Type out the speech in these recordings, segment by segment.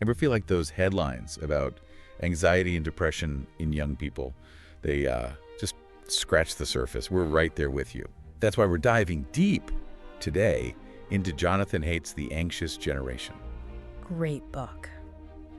Ever feel like those headlines about anxiety and depression in young people? They just scratch the surface. We're right there with you. That's why we're diving deep today into Jonathan Haidt's The Anxious Generation. Great book.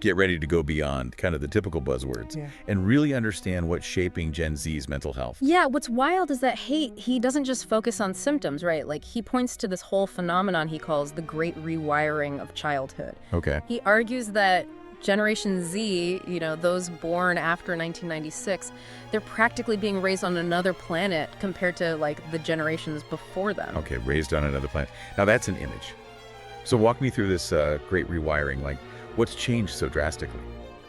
Get ready to go beyond kind of the typical buzzwords and really understand what's shaping Gen Z's mental health. Yeah, what's wild is that Haidt, he doesn't just focus on symptoms, right? Like, he points to this whole phenomenon he calls the great rewiring of childhood. Okay. He argues that Generation Z, those born after 1996, they're practically being raised on another planet compared to, like, the generations before them. Okay, raised on another planet. Now, that's an image. So walk me through this great rewiring. Like, what's changed so drastically?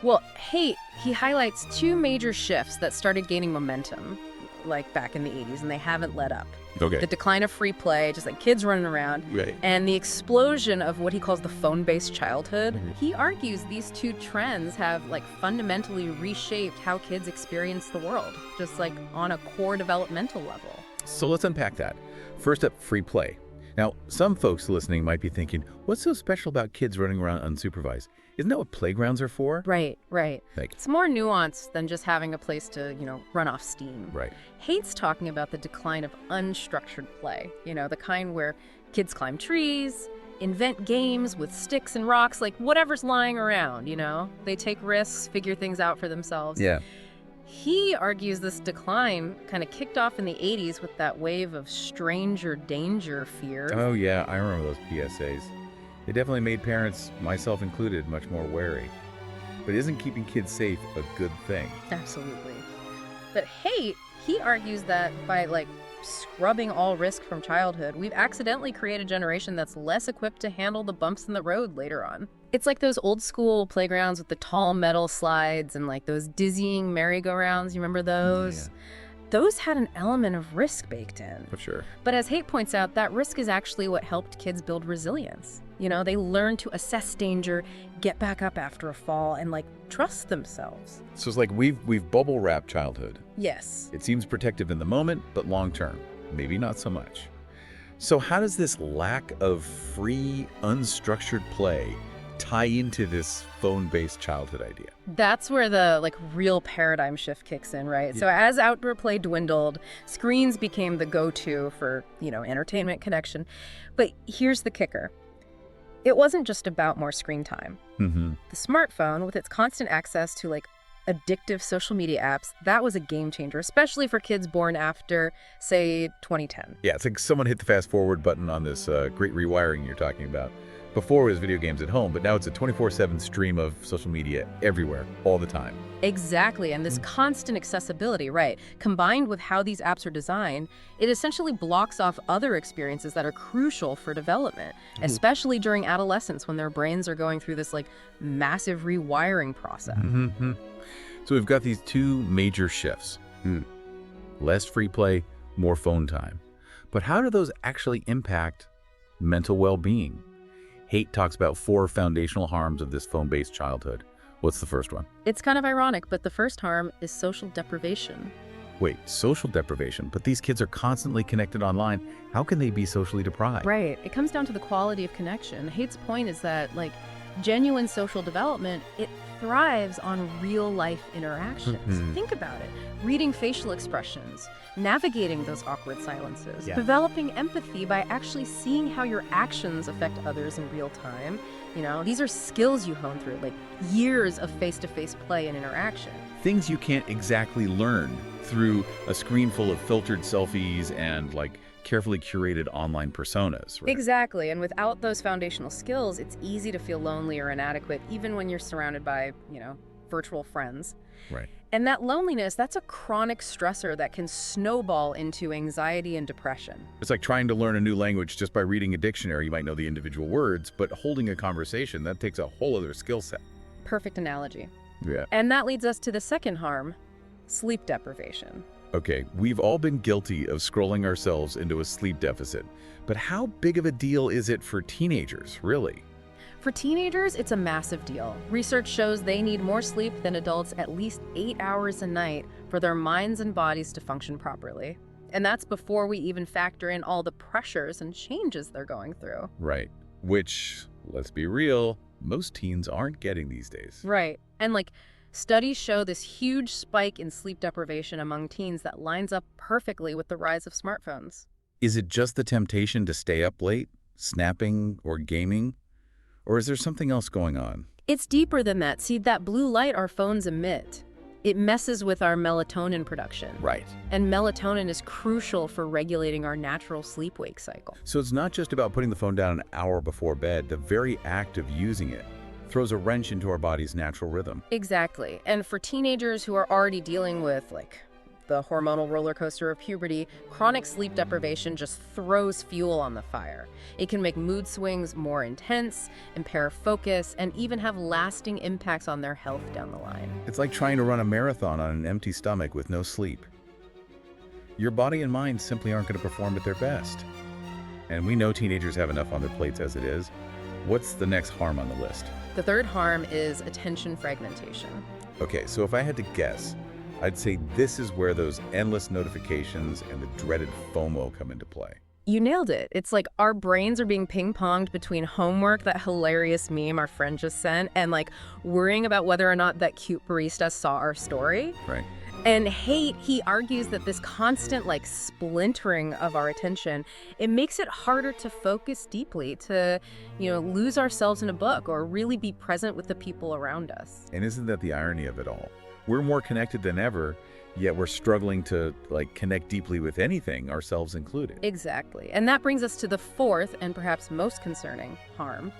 Well, Haidt, he highlights two major shifts that started gaining momentum, like back in the 80s, and they haven't let up. Okay. The decline of free play, just like kids running around, Right. and the explosion of what he calls the phone-based childhood. He argues these two trends have, like, fundamentally reshaped how kids experience the world, just like on a core developmental level. So let's unpack that. First up, free play. Now, some folks listening might be thinking, what's so special about kids running around unsupervised? Isn't that what playgrounds are for? Right. Like, It's more nuanced than just having a place to, run off steam. right. Haidt's talking about the decline of unstructured play, the kind where kids climb trees, invent games with sticks and rocks, like whatever's lying around, They take risks, figure things out for themselves. Yeah. He argues this decline kind of kicked off in the 80s with that wave of stranger danger fear. Oh, yeah, I remember those PSAs. They definitely made parents, myself included, much more wary. But isn't keeping kids safe a good thing? Absolutely. But Haidt, he argues that by, like, scrubbing all risk from childhood, we've accidentally created a generation that's less equipped to handle the bumps in the road later on. It's like those old school playgrounds with the tall metal slides and, like, those dizzying merry-go-rounds. You remember those? Yeah. Those had an element of risk baked in. For sure. But as Haidt points out, that risk is actually what helped kids build resilience. They learn to assess danger, get back up after a fall, and, like, trust themselves. So it's like we've bubble wrapped childhood. Yes. It seems protective in the moment, but long term, maybe not so much. So how does this lack of free, unstructured play tie into this phone-based childhood idea? That's where the, like, real paradigm shift kicks in, right? So as outdoor play dwindled, screens became the go-to for, entertainment connection. But here's the kicker. It wasn't just about more screen time. Mm-hmm. The smartphone, with its constant access to, like, addictive social media apps, that was a game changer, especially for kids born after, say, 2010. Yeah, it's like someone hit the fast forward button on this great rewiring you're talking about. Before it was video games at home, but now it's a 24/7 stream of social media everywhere, all the time. Exactly, and this constant accessibility, right, combined with how these apps are designed, it essentially blocks off other experiences that are crucial for development, especially during adolescence when their brains are going through this, like, massive rewiring process. Mm-hmm. So we've got these two major shifts. Less free play, more phone time. But how do those actually impact mental well-being? Haidt talks about 4 foundational harms of this phone-based childhood. What's the first one? It's kind of ironic, but the first harm is social deprivation. Wait, social deprivation? But these kids are constantly connected online. How can they be socially deprived? Right. It comes down to the quality of connection. Haidt's point is that, like, genuine social development, it thrives on real-life interactions. Think about it. Reading facial expressions, navigating those awkward silences, developing empathy by actually seeing how your actions affect others in real time. These are skills you hone through, like, years of face-to-face play and interaction. Things you can't exactly learn through a screen full of filtered selfies and, like, carefully curated online personas, right? Exactly, and without those foundational skills, it's easy to feel lonely or inadequate, even when you're surrounded by, virtual friends. Right. And that loneliness, that's a chronic stressor that can snowball into anxiety and depression. It's like trying to learn a new language just by reading a dictionary. You might know the individual words, but holding a conversation, that takes a whole other skill set. Perfect analogy. Yeah. And that leads us to the second harm, sleep deprivation. Okay, we've all been guilty of scrolling ourselves into a sleep deficit, but how big of a deal is it for teenagers, really? For teenagers, it's a massive deal. Research shows they need more sleep than adults, at least 8 hours a night, for their minds and bodies to function properly. And that's before we even factor in all the pressures and changes they're going through. Right. Which, let's be real, most teens aren't getting these days. Right. And like studies show this huge spike in sleep deprivation among teens that lines up perfectly with the rise of smartphones. Is it just the temptation to stay up late, snapping or gaming? Or is there something else going on? It's deeper than that. See, that blue light our phones emit, it messes with our melatonin production. Right. And melatonin is crucial for regulating our natural sleep-wake cycle. So it's not just about putting the phone down an hour before bed. The very act of using it throws a wrench into our body's natural rhythm. Exactly. And for teenagers who are already dealing with, like, the hormonal roller coaster of puberty, chronic sleep deprivation just throws fuel on the fire. It can make mood swings more intense, impair focus, and even have lasting impacts on their health down the line. It's like trying to run a marathon on an empty stomach with no sleep. Your body and mind simply aren't going to perform at their best. And we know teenagers have enough on their plates as it is. What's the next harm on the list? The third harm is attention fragmentation. Okay, so if I had to guess, I'd say this is where those endless notifications and the dreaded FOMO come into play. You nailed it. It's like our brains are being ping-ponged between homework, that hilarious meme our friend just sent, and like worrying about whether or not that cute barista saw our story. Right. And Haidt, he argues that this constant like splintering of our attention, it makes it harder to focus deeply, to, lose ourselves in a book or really be present with the people around us. And isn't that the irony of it all? We're more connected than ever, yet we're struggling to connect deeply with anything, ourselves included. Exactly. And that brings us to the fourth and perhaps most concerning harm,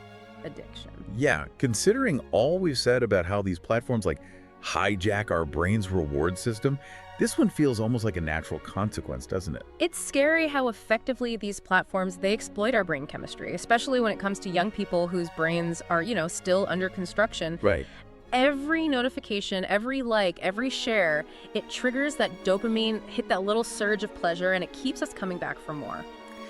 addiction. Yeah, considering all we've said about how these platforms hijack our brain's reward system, this one feels almost like a natural consequence, doesn't it? It's scary how effectively these platforms, they exploit our brain chemistry, especially when it comes to young people whose brains are, still under construction. Right. Every notification, every like, every share, it triggers that dopamine, hit that little surge of pleasure, and it keeps us coming back for more.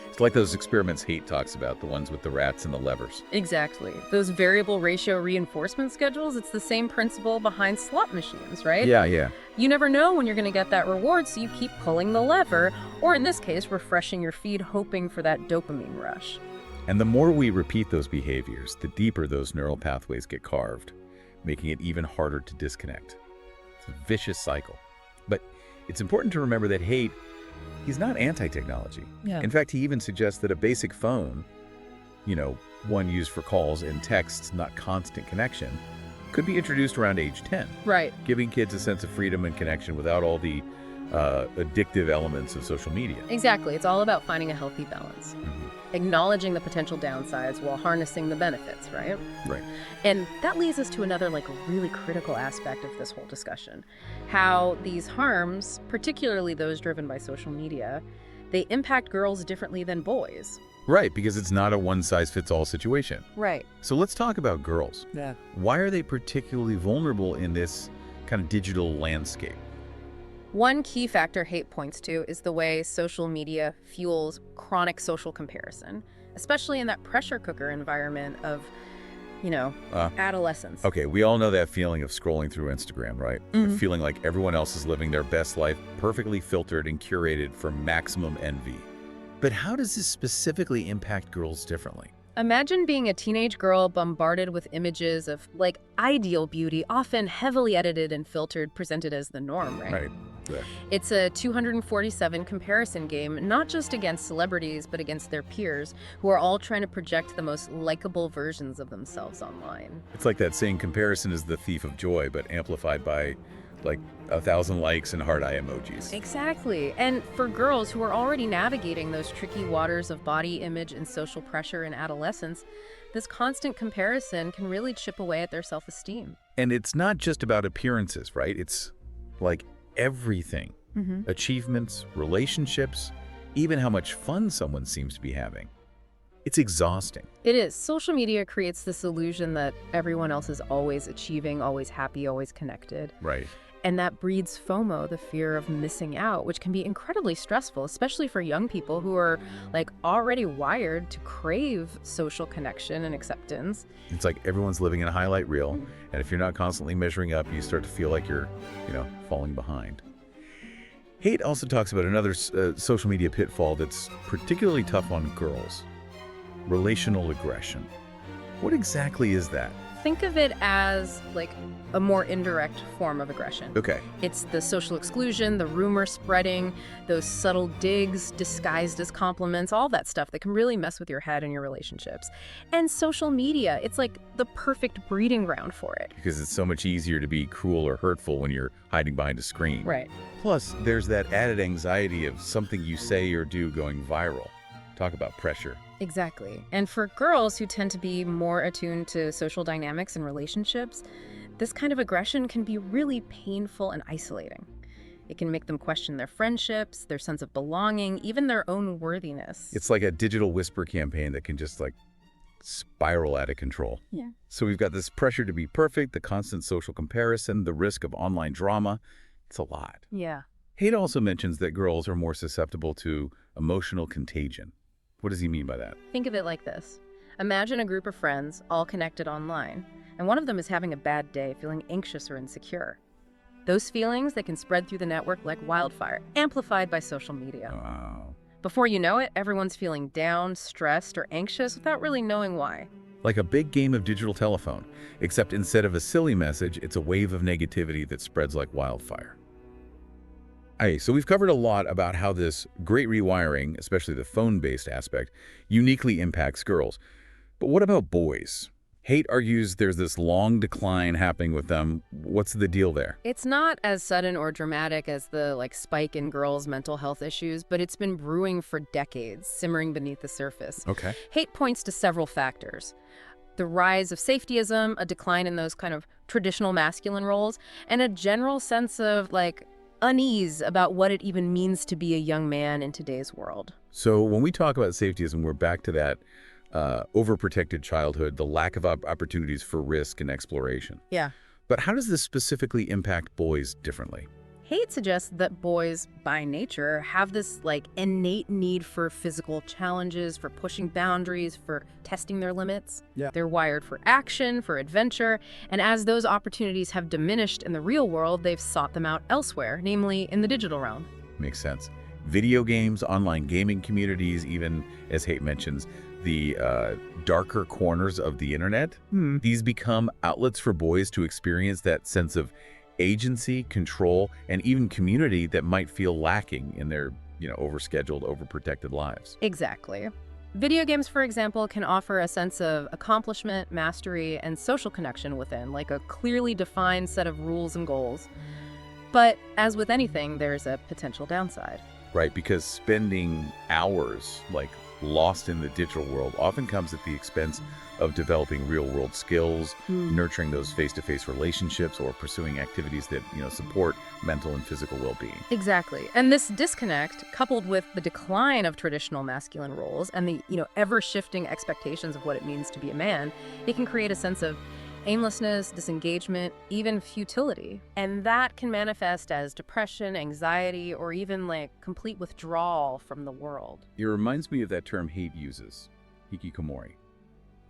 It's like those experiments Haidt talks about, the ones with the rats and the levers. Exactly. Those variable ratio reinforcement schedules, it's the same principle behind slot machines, right? Yeah. You never know when you're going to get that reward, so you keep pulling the lever, or in this case, refreshing your feed, hoping for that dopamine rush. And the more we repeat those behaviors, the deeper those neural pathways get carved, making it even harder to disconnect. It's a vicious cycle. But it's important to remember that Haidt, he's not anti-technology. Yeah. In fact, he even suggests that a basic phone, one used for calls and texts, not constant connection, could be introduced around age 10. Right. Giving kids a sense of freedom and connection without all the addictive elements of social media. Exactly. It's all about finding a healthy balance. Mm-hmm. Acknowledging the potential downsides while harnessing the benefits, right? Right. And that leads us to another really critical aspect of this whole discussion. How these harms, particularly those driven by social media, they impact girls differently than boys. Right, because it's not a one-size-fits-all situation. Right. So let's talk about girls. Yeah. Why are they particularly vulnerable in this kind of digital landscape? One key factor Haidt points to is the way social media fuels chronic social comparison, especially in that pressure cooker environment of, adolescence. Okay, we all know that feeling of scrolling through Instagram, right? Mm-hmm. The feeling like everyone else is living their best life, perfectly filtered and curated for maximum envy. But how does this specifically impact girls differently? Imagine being a teenage girl bombarded with images of, ideal beauty, often heavily edited and filtered, presented as the norm, right? Right. Yeah. It's a 247 comparison game, not just against celebrities, but against their peers, who are all trying to project the most likable versions of themselves online. It's like that saying, comparison is the thief of joy, but amplified by 1,000 likes and heart eye emojis. Exactly. And for girls who are already navigating those tricky waters of body image and social pressure in adolescence, this constant comparison can really chip away at their self-esteem. And it's not just about appearances, right? It's everything. Mm-hmm. Achievements, relationships, even how much fun someone seems to be having. It's exhausting. It is. Social media creates this illusion that everyone else is always achieving, always happy, always connected. Right. And that breeds FOMO, the fear of missing out, which can be incredibly stressful, especially for young people who are already wired to crave social connection and acceptance. It's like everyone's living in a highlight reel, and if you're not constantly measuring up, you start to feel like you're, falling behind. Haidt also talks about another social media pitfall that's particularly tough on girls: relational aggression. What exactly is that? Think of it as like a more indirect form of aggression. Okay. It's the social exclusion, the rumor spreading, those subtle digs disguised as compliments, all that stuff that can really mess with your head and your relationships. And social media, it's like the perfect breeding ground for it. Because it's so much easier to be cruel or hurtful when you're hiding behind a screen. Right. Plus, there's that added anxiety of something you say or do going viral. Talk about pressure. Exactly. And for girls who tend to be more attuned to social dynamics and relationships, this kind of aggression can be really painful and isolating. It can make them question their friendships, their sense of belonging, even their own worthiness. It's like a digital whisper campaign that can just like spiral out of control. Yeah. So we've got this pressure to be perfect, the constant social comparison, the risk of online drama. It's a lot. Yeah. Haidt also mentions that girls are more susceptible to emotional contagion. What does he mean by that? Think of it like this. Imagine a group of friends all connected online, and one of them is having a bad day, feeling anxious or insecure. Those feelings, they can spread through the network like wildfire, amplified by social media. Wow. Before you know it, everyone's feeling down, stressed, or anxious without really knowing why. Like a big game of digital telephone, except instead of a silly message, it's a wave of negativity that spreads like wildfire. Hey, so we've covered a lot about how this great rewiring, especially the phone-based aspect, uniquely impacts girls. But what about boys? Haidt argues there's this long decline happening with them. What's the deal there? It's not as sudden or dramatic as the spike in girls' mental health issues, but it's been brewing for decades, simmering beneath the surface. Okay. Haidt points to several factors. The rise of safetyism, a decline in those kind of traditional masculine roles, and a general sense of unease about what it even means to be a young man in today's world. So when we talk about safetyism, we're back to that overprotected childhood, the lack of opportunities for risk and exploration. Yeah. But how does this specifically impact boys differently? Haidt suggests that boys, by nature, have this innate need for physical challenges, for pushing boundaries, for testing their limits. Yeah. They're wired for action, for adventure, and as those opportunities have diminished in the real world, they've sought them out elsewhere, namely in the digital realm. Makes sense. Video games, online gaming communities, even, as Haidt mentions, the darker corners of the internet. These become outlets for boys to experience that sense of agency, control, and even community that might feel lacking in their, overscheduled, overprotected lives. Exactly. Video games, for example, can offer a sense of accomplishment, mastery, and social connection within, like a clearly defined set of rules and goals. But as with anything, there's a potential downside. Right, because spending hours, lost in the digital world often comes at the expense of developing real-world skills, nurturing those face-to-face relationships, or pursuing activities that, support mental and physical well-being. Exactly. And this disconnect, coupled with the decline of traditional masculine roles and the, ever-shifting expectations of what it means to be a man, it can create a sense of aimlessness, disengagement, even futility. And that can manifest as depression, anxiety, or even complete withdrawal from the world. It reminds me of that term Haidt uses, hikikomori.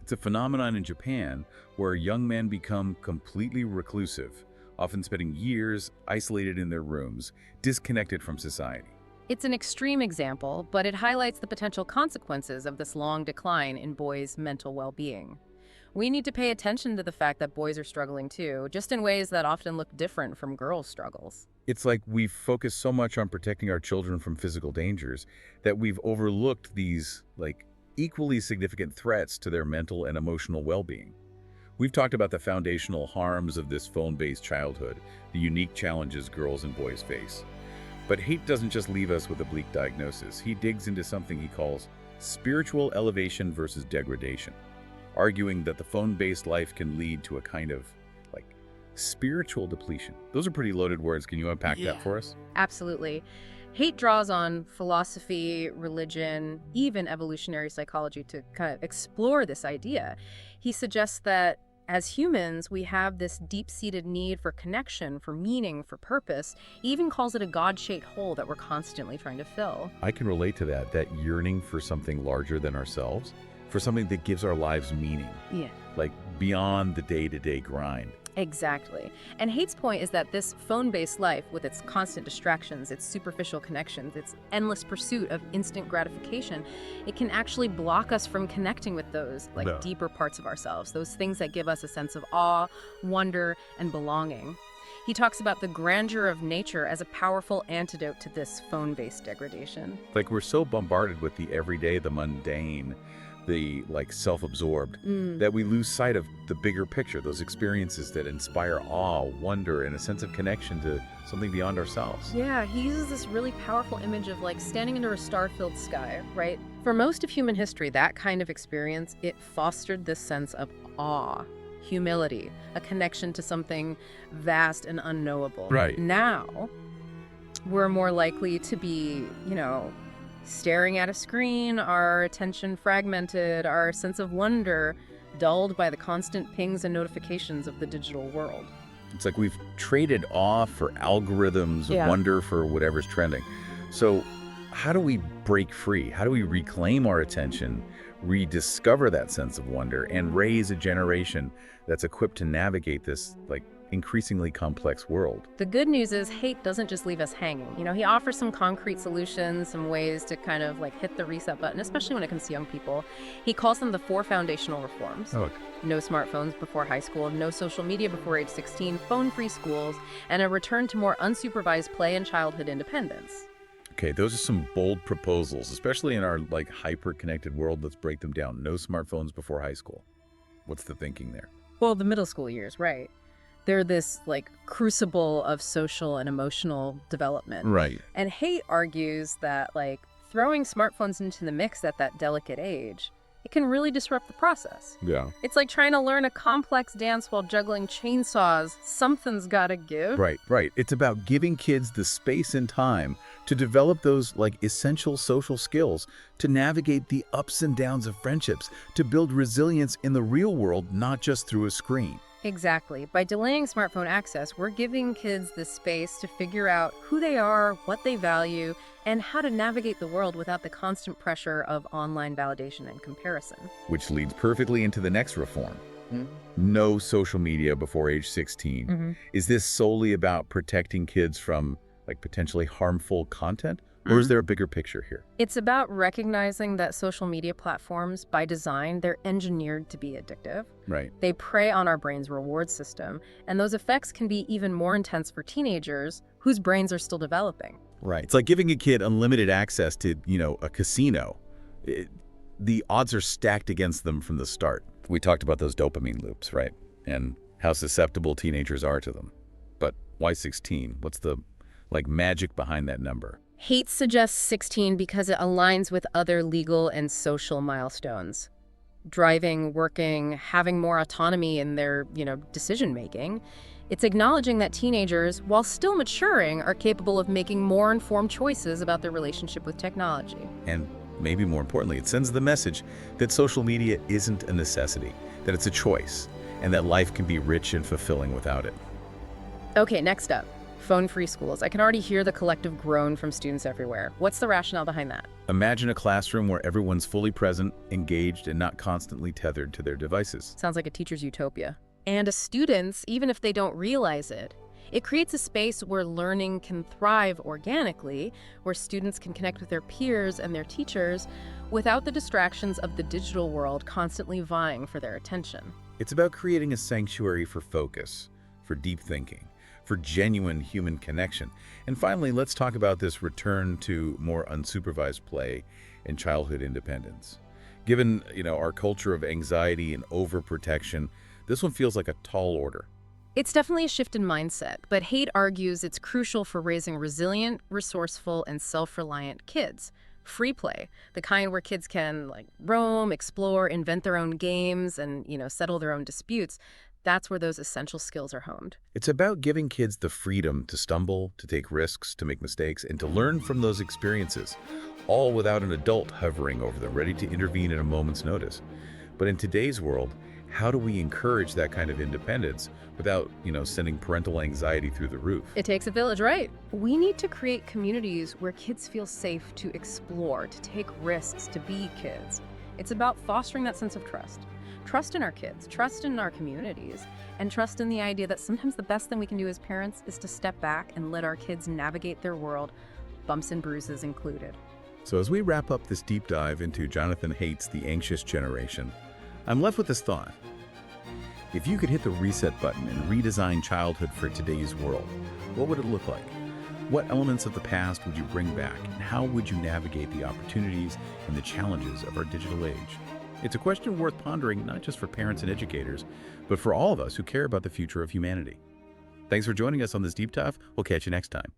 It's a phenomenon in Japan where young men become completely reclusive, often spending years isolated in their rooms, disconnected from society. It's an extreme example, but it highlights the potential consequences of this long decline in boys' mental well-being. We need to pay attention to the fact that boys are struggling too, just in ways that often look different from girls' struggles. It's like we've focused so much on protecting our children from physical dangers that we've overlooked these, equally significant threats to their mental and emotional well-being. We've talked about the foundational harms of this phone-based childhood, the unique challenges girls and boys face. But Haidt doesn't just leave us with a bleak diagnosis. He digs into something he calls spiritual elevation versus degradation, arguing that the phone-based life can lead to a kind of, spiritual depletion. Those are pretty loaded words. Can you unpack that for us? Absolutely. Haidt draws on philosophy, religion, even evolutionary psychology to kind of explore this idea. He suggests that as humans, we have this deep-seated need for connection, for meaning, for purpose. He even calls it a God-shaped hole that we're constantly trying to fill. I can relate to that yearning for something larger than ourselves for something that gives our lives meaning, Yeah. like beyond the day-to-day grind. Exactly. And Haidt's point is that this phone-based life, with its constant distractions, its superficial connections, its endless pursuit of instant gratification, it can actually block us from connecting with those deeper parts of ourselves, those things that give us a sense of awe, wonder, and belonging. He talks about the grandeur of nature as a powerful antidote to this phone-based degradation. Like, we're so bombarded with the everyday, the mundane, the self-absorbed, that we lose sight of the bigger picture, those experiences that inspire awe, wonder, and a sense of connection to something beyond ourselves. Yeah, he uses this really powerful image of standing under a star-filled sky, right? For most of human history, that kind of experience, it fostered this sense of awe, humility, a connection to something vast and unknowable. Right. Now, we're more likely to be, staring at a screen, our attention fragmented, our sense of wonder dulled by the constant pings and notifications of the digital world. It's like we've traded awe for algorithms, wonder for whatever's trending. So how do we break free? How do we reclaim our attention, rediscover that sense of wonder, and raise a generation that's equipped to navigate this increasingly complex world? The good news is Haidt doesn't just leave us hanging. He offers some concrete solutions, some ways to kind of hit the reset button, especially when it comes to young people. He calls them the 4 foundational reforms. Oh. No smartphones before high school, no social media before age 16, phone-free schools, and a return to more unsupervised play and childhood independence. Okay, those are some bold proposals, especially in our hyper-connected world. Let's break them down. No smartphones before high school. What's the thinking there? Well, the middle school years, right? They're this crucible of social and emotional development. Right. And Haidt argues that throwing smartphones into the mix at that delicate age, it can really disrupt the process. Yeah. It's like trying to learn a complex dance while juggling chainsaws. Something's gotta give. Right. It's about giving kids the space and time to develop those essential social skills, to navigate the ups and downs of friendships, to build resilience in the real world, not just through a screen. Exactly. By delaying smartphone access, we're giving kids the space to figure out who they are, what they value, and how to navigate the world without the constant pressure of online validation and comparison. Which leads perfectly into the next reform. No social media before age 16. Is this solely about protecting kids from potentially harmful content? Or is there a bigger picture here? It's about recognizing that social media platforms, by design, they're engineered to be addictive. Right. They prey on our brain's reward system, and those effects can be even more intense for teenagers whose brains are still developing. Right. It's like giving a kid unlimited access to, a casino. The odds are stacked against them from the start. We talked about those dopamine loops, right? And how susceptible teenagers are to them. But why 16? What's the, magic behind that number? Haidt suggests 16 because it aligns with other legal and social milestones. Driving, working, having more autonomy in their, decision-making. It's acknowledging that teenagers, while still maturing, are capable of making more informed choices about their relationship with technology. And maybe more importantly, it sends the message that social media isn't a necessity, that it's a choice, and that life can be rich and fulfilling without it. Okay, next up. Phone-free schools. I can already hear the collective groan from students everywhere. What's the rationale behind that? Imagine a classroom where everyone's fully present, engaged, and not constantly tethered to their devices. Sounds like a teacher's utopia. And as students, even if they don't realize it, it creates a space where learning can thrive organically, where students can connect with their peers and their teachers without the distractions of the digital world constantly vying for their attention. It's about creating a sanctuary for focus, for deep thinking, for genuine human connection. And finally, let's talk about this return to more unsupervised play and childhood independence. Given, our culture of anxiety and overprotection, this one feels like a tall order. It's definitely a shift in mindset, but Haidt argues it's crucial for raising resilient, resourceful, and self-reliant kids. Free play, the kind where kids can roam, explore, invent their own games, and, settle their own disputes. That's where those essential skills are honed. It's about giving kids the freedom to stumble, to take risks, to make mistakes, and to learn from those experiences, all without an adult hovering over them, ready to intervene at a moment's notice. But in today's world, how do we encourage that kind of independence without, sending parental anxiety through the roof? It takes a village, right? We need to create communities where kids feel safe to explore, to take risks, to be kids. It's about fostering that sense of trust. Trust in our kids, trust in our communities, and trust in the idea that sometimes the best thing we can do as parents is to step back and let our kids navigate their world, bumps and bruises included. So as we wrap up this deep dive into Jonathan Haidt's The Anxious Generation, I'm left with this thought. If you could hit the reset button and redesign childhood for today's world, what would it look like? What elements of the past would you bring back, and how would you navigate the opportunities and the challenges of our digital age? It's a question worth pondering, not just for parents and educators, but for all of us who care about the future of humanity. Thanks for joining us on this deep dive. We'll catch you next time.